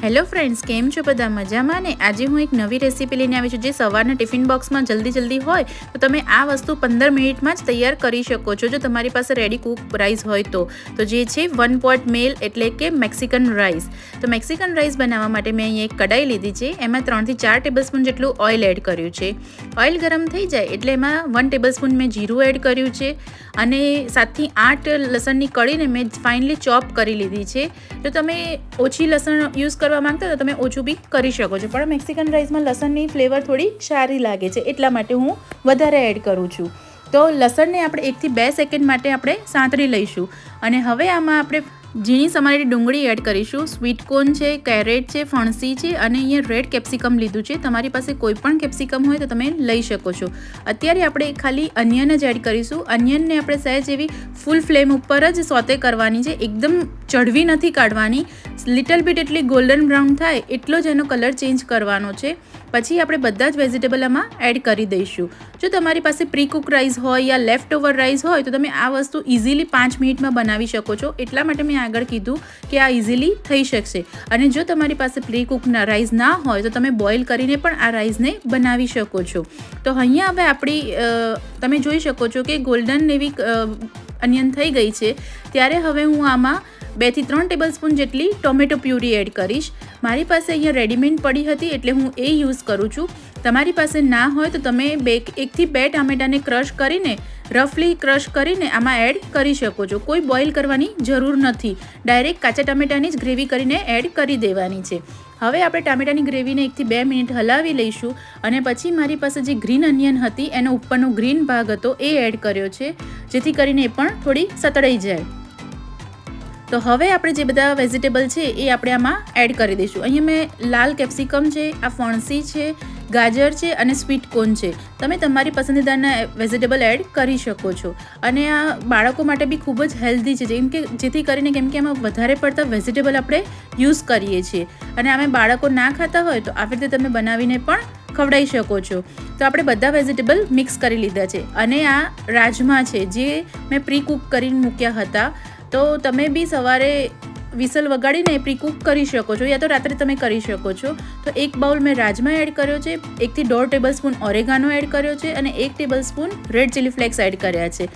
Hello friends, કેમ છો બધા? મજામાં ને? આજે હું એક નવી રેસીપી લઈને આવી છું જે સવારના ટિફિન બોક્સમાં જલ્દી હોય તો તમે આ વસ્તુ 15 મિનિટમાં જ તૈયાર કરી શકો છો જો તમારી પાસે રેડી કુક રાઈસ હોય તો જે છે 1 પોટ મેલ એટલે કે મેક્સિકન રાઈસ. તો મેક્સિકન રાઈસ બનાવવા માટે મેં અહીંયા એક કડાઈ લીધી છે. એમાં 3 થી 4 ટેબલસ્પૂન જેટલું ઓઇલ એડ કર્યું છે. ઓઇલ ગરમ થઈ જાય એટલે એમાં 1 ટેબલસ્પૂન મેં જીરું એડ કર્યું છે અને 7 થી 8 લસણની કળીને મેં ફાઇનલી ચોપ કરી લીધી છે. જો તમે ઓછી લસણ યુઝ કરવા માંગતા તો તમે ઓછું બી કરી શકો છો, પણ મેક્સિકન રાઈસમાં લસણની ફ્લેવર થોડી સારી લાગે છે એટલા માટે હું વધારે એડ કરું છું. તો લસણને આપણે 1 થી 2 સેકન્ડ માટે આપણે સાંતળી લઈશું અને હવે આમાં આપણે ઝીણી સમારેલી ડુંગળી એડ કરીશું. સ્વીટ કોર્ન છે, કેરેટ છે, ફણસી છે અને અહીંયા રેડ કેપ્સિકમ લીધું છે. તમારી પાસે કોઈ પણ કેપ્સિકમ હોય તો તમે લઈ શકો છો. અત્યારે આપણે ખાલી અનિયન જ એડ કરીશું. અનિયનને આપણે સહેજ એવી ફૂલ ફ્લેમ ઉપર જ સોતે કરવાની છે, એકદમ ચડવી નથી કાઢવાની. લિટલ બીટ એટલી ગોલ્ડન બ્રાઉન થાય એટલો જ એનો કલર ચેન્જ કરવાનો છે. પછી આપણે બધા જ વેજીટેબલ આમાં એડ કરી દઈશું. જો તમારી પાસે પ્રી કુક રાઈસ હોય યા લેફ્ટ ઓવર રાઈસ હોય તો તમે આ વસ્તુ ઇઝીલી 5 મિનિટમાં બનાવી શકો છો. એટલા માટે મેં આગળ કીધું કે આ ઇઝીલી થઈ શકશે. અને જો તમારી પાસે પ્રી કુક રાઈસ ના હોય તો તમે બોઇલ કરીને પણ આ રાઈસને બનાવી શકો છો. તો અહીંયા હવે આપણી તમે જોઈ શકો છો કે ગોલ્ડન એવી અનિયન થઈ ગઈ છે. ત્યારે હવે હું આમાં 2 થી 3 ટેબલસ્પૂન જેટલી ટોમેટો પ્યુરી એડ કરીશ. મારી પાસે અહીંયા રેડીમેડ પડી હતી એટલે હું એ યુઝ કરું છું. તમારી પાસે ના હોય તો તમે 1 થી 2 ટામેટાને ક્રશ કરીને રફલી ક્રશ કરીને આમાં એડ કરી શકો છો. કોઈ બોઇલ કરવાની જરૂર નથી, ડાયરેક્ટ કાચા ટામેટાની જ ગ્રેવી કરીને એડ કરી દેવાની છે. હવે આપણે ટામેટાની ગ્રેવીને 1 થી 2 મિનિટ હલાવી લઈશું અને પછી મારી પાસે જે ગ્રીન અનિયન હતી એનો ઉપરનો ગ્રીન ભાગ હતો એ એડ કર્યો છે, જેથી કરીને એ પણ થોડી સતળાઈ જાય. તો હવે આપણે જે બધા વેજીટેબલ છે એ આપણે આમાં એડ કરી દઈશું. અહીંયા મેં લાલ કેપ્સિકમ છે, આ ફણસી છે, ગાજર છે અને સ્વીટ કોર્ન છે. તમે તમારી પસંદીદારના વેજીટેબલ એડ કરી શકો છો. અને આ બાળકો માટે બી ખૂબ જ હેલ્ધી છે, જેથી કરીને કેમ કે એમાં વધારે પડતા વેજીટેબલ આપણે યુઝ કરીએ છીએ અને અમે બાળકો ના ખાતા હોય તો આવી રીતે તમે બનાવીને પણ ખવડાવી શકો છો. તો આપણે બધા વેજીટેબલ મિક્સ કરી લીધા છે અને આ રાજમા છે જે મેં પ્રી કુક કરીને મૂક્યા હતા. તો તમે બી સવારે વિસલ વગાડીને પ્રી કુક કરી શકો છો યા તો રાત્રે તમે કરી શકો છો. તો 1 બાઉલ મેં રાજમા એડ કર્યો છે, 1 થી 1.5 ટેબલસ્પૂન ઓરેગાનો એડ કર્યો છે અને 1 tablespoon red chilli flakes add કર્યા છે.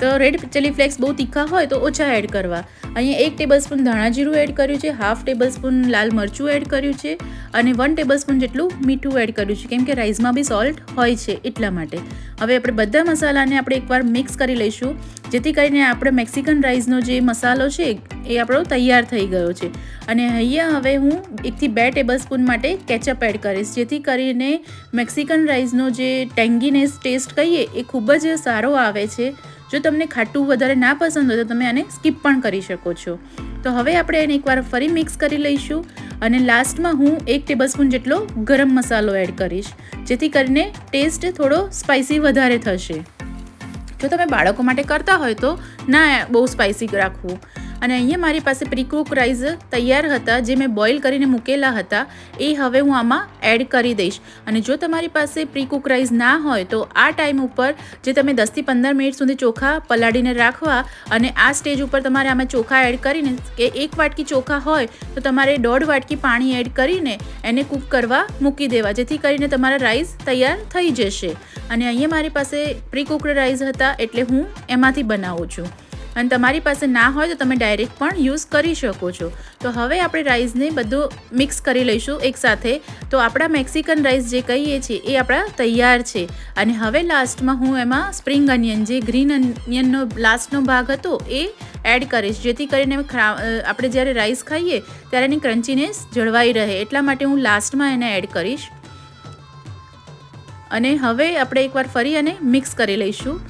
તો રેડ ચીલી ફ્લેક્સ બહુ તીખા હોય તો ઓછા એડ કરવા. અહીંયા 1 ટેબલસ્પૂન ધાણા જીરું એડ કર્યું છે, 1/2 ટેબલસ્પૂન લાલ મરચું એડ કર્યું છે અને 1 ટેબલસ્પૂન જેટલું મીઠું એડ કર્યું છે, કેમ કે રાઈસમાં બી સોલ્ટ હોય છે એટલા માટે. હવે આપણે બધા મસાલાને આપણે એકવાર મિક્સ કરી લઈશું, જેથી કરીને આપણે મેક્સિકન રાઈસનો જે મસાલો છે એ આપણો તૈયાર થઈ ગયો છે. અને અહીંયા હવે હું 1 થી 2 ટેબલસ્પૂન માટે કેચઅપ એડ કરીશ, જેથી કરીને મેક્સિકન રાઈસનો જે ટેંગીનેસ ટેસ્ટ કહીએ એ ખૂબ જ સારો આવે છે. જો તમને ખાટું વધારે ના પસંદ હોય તો તમે આને સ્કીપ પણ કરી શકો છો. તો હવે આપણે એને એકવાર ફરી મિક્સ કરી લઈશું અને લાસ્ટમાં હું 1 ટેબલસ્પૂન જેટલો ગરમ મસાલો એડ કરીશ, જેથી કરીને ટેસ્ટ થોડો સ્પાઇસી વધારે થશે. જો તમે બાળકો માટે કરતા હોય તો ના બહુ સ્પાઇસી રાખવું. અને અહીંયા મારી પાસે પ્રી કુક રાઈસ તૈયાર હતા જે મેં બોઇલ કરીને મૂકેલા હતા, એ હવે હું આમાં એડ કરી દઈશ. અને જો તમારી પાસે પ્રી કુક રાઈસ ના હોય તો આ ટાઈમ ઉપર જે તમે 10 થી 15 મિનિટ સુધી ચોખા પલાળીને રાખવા અને આ સ્ટેજ ઉપર તમારે આમાં ચોખા એડ કરીને કે 1 વાટકી ચોખા હોય તો તમારે 1.5 વાટકી પાણી એડ કરીને એને કૂક કરવા મૂકી દેવા, જેથી કરીને તમારા રાઈસ તૈયાર થઈ જશે. અને અહીંયા મારી પાસે પ્રી કુકડ રાઈસ હતા એટલે હું એમાંથી બનાવું છું. અને તમારી પાસે ના હોય તો તમે ડાયરેક્ટ પણ યુઝ કરી શકો છો. તો હવે આપણે રાઈસને બધું મિક્સ કરી લઈશું એકસાથે. તો આપણા મેક્સિકન રાઈસ જે કહીએ છીએ એ આપણા તૈયાર છે. અને હવે લાસ્ટમાં હું એમાં સ્પ્રિંગ અનિયન જે ગ્રીન અનિયનનો લાસ્ટનો ભાગ હતો એ એડ કરીશ, જેથી કરીને આપણે જ્યારે રાઈસ ખાઈએ ત્યારે એની ક્રન્ચીનેસ જળવાઈ રહે, એટલા માટે હું લાસ્ટમાં એને એડ કરીશ. અને હવે આપણે એકવાર ફરી અને મિક્સ કરી લઈશું.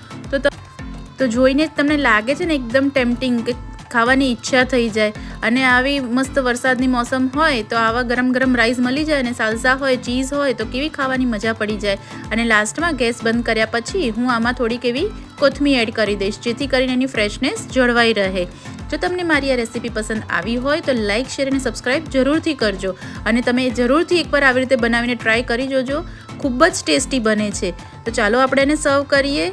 તો જોઈને જ તમને લાગે છે ને એકદમ ટેમ્પટિંગ કે ખાવાની ઈચ્છા થઈ જાય. અને આવી મસ્ત વરસાદની મોસમ હોય તો આવા ગરમ ગરમ રાઈસ મળી જાય અને સાલ્સા હોય, ચીઝ હોય તો કેવી ખાવાની મજા પડી જાય. અને લાસ્ટમાં ગેસ બંધ કર્યા પછી હું આમાં થોડીક એવી કોથમીર એડ કરી દઈશ, જેથી કરીને એની ફ્રેશનેસ જળવાઈ રહે. જો તમને મારી આ રેસીપી પસંદ આવી હોય તો લાઇક, શેર અને સબસ્ક્રાઈબ જરૂરથી કરજો. અને તમે જરૂરથી એકવાર આવી રીતે બનાવીને ટ્રાય કરી જોજો, ખૂબ જ ટેસ્ટી બને છે. તો ચાલો આપણે એને સર્વ કરીએ.